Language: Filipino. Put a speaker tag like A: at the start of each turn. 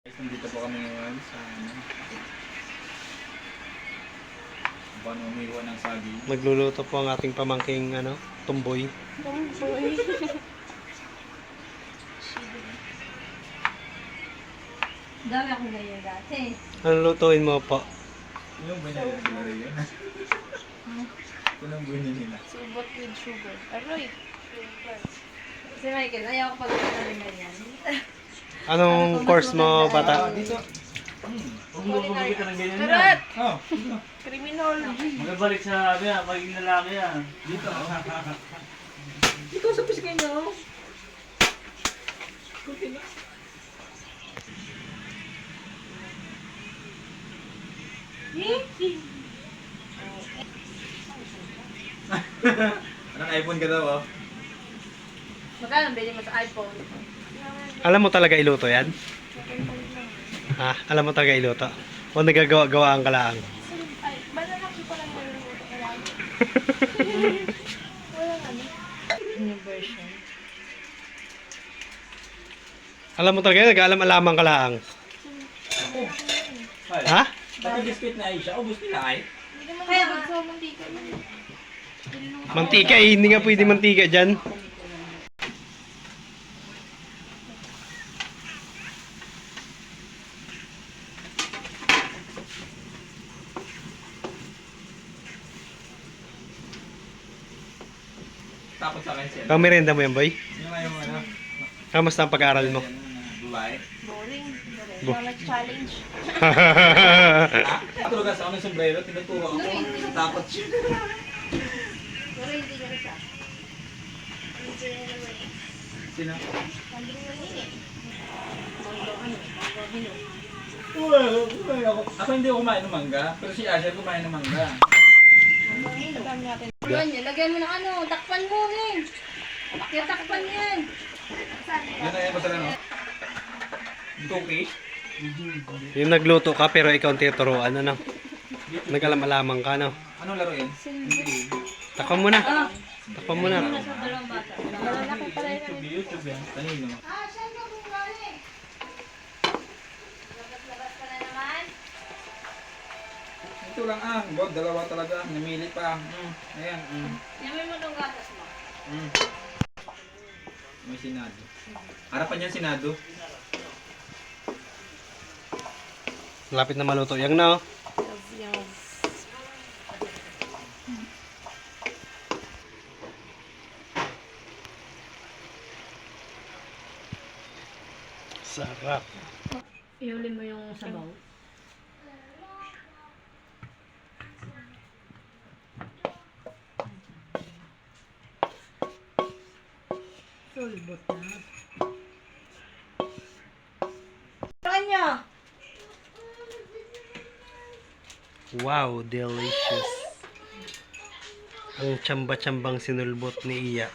A: Nandito po kami ngayon sa Banumiwa ng Sagi.
B: Nagluluto po ang ating pamangking tumboy.
C: Tumboy. Dami akong ganyan dati.
B: Ano lutuin mo po?
A: Yung binili nila rin yun. Yun ang binili nila.
C: Subot with sugar. Aroy. Si Michael, ayaw ko pag-ito ng ganyan.
B: Anong course mo, bata?
A: Dito.
C: Culinary.
D: Ka ng ganyan
C: Karat!
A: Oh, dito.
C: Criminology.
D: Magabalik sa sabi pagiging lalaki yan.
A: Dito.
C: Ikaw sa pisgay niyo.
A: Anong iPhone ka daw oh?
C: Magkano bili mo sa iPhone?
B: Alam mo talaga iluto yan? Ha? Alam mo talaga iluto? O nagagawa-gawaan ka lang?
C: Ay, malalaki pa lang naluluto ka lang. Walang ano. New version.
B: Alam mo talaga, nag-alam-alaman ka lang.
A: Ay.
B: Ha?
A: Pati biscuit na ay siya. Ubus nila ay.
C: Kaya gusto mo dito.
B: Mantika eh, hindi nga pwede mantika dyan.
A: Tapos sa akin siya.
B: Kamerenda mo yan, boy?
A: Yung nga yung ano.
B: Kamusta ang pag-aaral mo?
A: Dubai.
C: Boring.
B: Bo-
C: Wala challenge.
A: Tulog ka sa ako ng sombrero. Tinutuwa ako. Takot siya.
C: Pero hindi ka isa.
A: Sino? Ako hindi ako kumain ng mangga. Pero si Asher kumain ng mangga.
C: Lagyan mo ng ano, takpan mo eh. Kaya takpan yan.
A: Yun na yan. Basta ano? Cookie?
B: Yung nagluto ka pero ikaw ang tinuturuan, ano? Nag-alam-alaman ka, no?
A: Anong laro yan?
B: Takpan mo na. Takpan mo na.
C: Sa dalawang bata. Malalaki pala yun.
A: YouTube yan. Kanino? Ito lang ah. God, dalawa talaga. Namili pa. Ayan.
C: Yamin mo nung gatas mo.
A: May sinado. Harapan yan sinado.
B: Lapit na maluto. Yang na, oh. Sarap.
C: Ihuli mo yung sabaw. Sulbot na. Kanya!
B: Wow, delicious. Ang tsamba-tsambang sinulbot ni Iya.